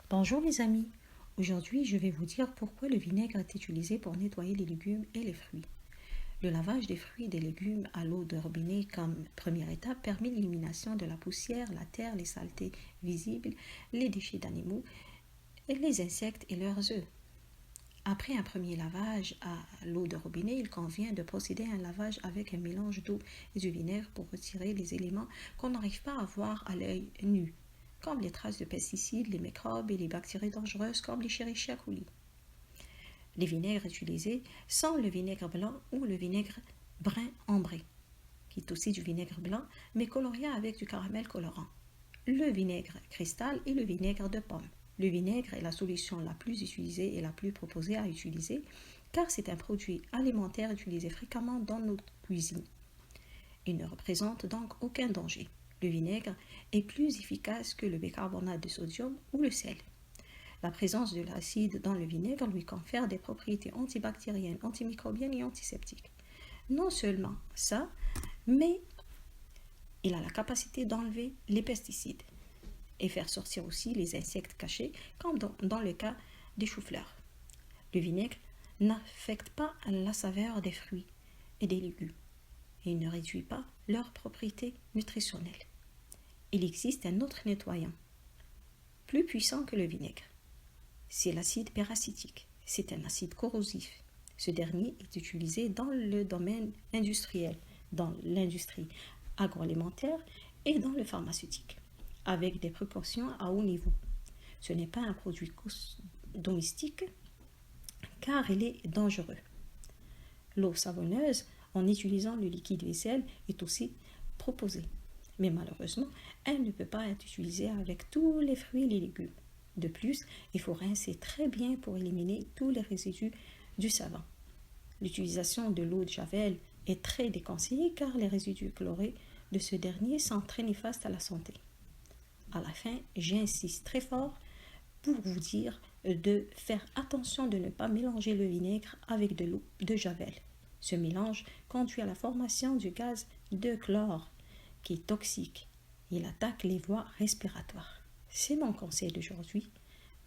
Bonjour les amis, aujourd'hui je vais vous dire pourquoi le vinaigre est utilisé pour nettoyer les légumes et les fruits. Le lavage des fruits et des légumes à l'eau de robinet comme première étape permet l'élimination de la poussière, la terre, les saletés visibles, les déchets d'animaux, et les insectes et leurs œufs. Après un premier lavage à l'eau de robinet, il convient de procéder à un lavage avec un mélange d'eau et du vinaigre pour retirer les éléments qu'on n'arrive pas à voir à l'œil nu, comme les traces de pesticides, les microbes et les bactéries dangereuses comme les Escherichia coli. Les vinaigres utilisés sont le vinaigre blanc ou le vinaigre brun ambré, qui est aussi du vinaigre blanc, mais coloré avec du caramel colorant. Le vinaigre cristal et le vinaigre de pomme. Le vinaigre est la solution la plus utilisée et la plus proposée à utiliser, car c'est un produit alimentaire utilisé fréquemment dans notre cuisine. Il ne représente donc aucun danger. Le vinaigre est plus efficace que le bicarbonate de sodium ou le sel. La présence de l'acide dans le vinaigre lui confère des propriétés antibactériennes, antimicrobiennes et antiseptiques. Non seulement ça, mais il a la capacité d'enlever les pesticides et faire sortir aussi les insectes cachés, comme dans le cas des choux-fleurs. Le vinaigre n'affecte pas la saveur des fruits et des légumes et il ne réduit pas leurs propriétés nutritionnelles. Il existe un autre nettoyant, plus puissant que le vinaigre. C'est l'acide peracitique. C'est un acide corrosif. Ce dernier est utilisé dans le domaine industriel, dans l'industrie agroalimentaire et dans le pharmaceutique, avec des précautions à haut niveau. Ce n'est pas un produit domestique car il est dangereux. L'eau savonneuse, en utilisant le liquide vaisselle, est aussi proposée. Mais malheureusement, elle ne peut pas être utilisée avec tous les fruits et les légumes. De plus, il faut rincer très bien pour éliminer tous les résidus du savon. L'utilisation de l'eau de Javel est très déconseillée car les résidus chlorés de ce dernier sont très néfastes à la santé. À la fin, j'insiste très fort pour vous dire de faire attention de ne pas mélanger le vinaigre avec de l'eau de Javel. Ce mélange conduit à la formation du gaz de chlore qui est toxique. Il attaque les voies respiratoires. C'est mon conseil d'aujourd'hui.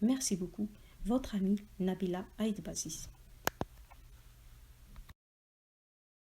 Merci beaucoup, votre amie Nabila Aïdbazis.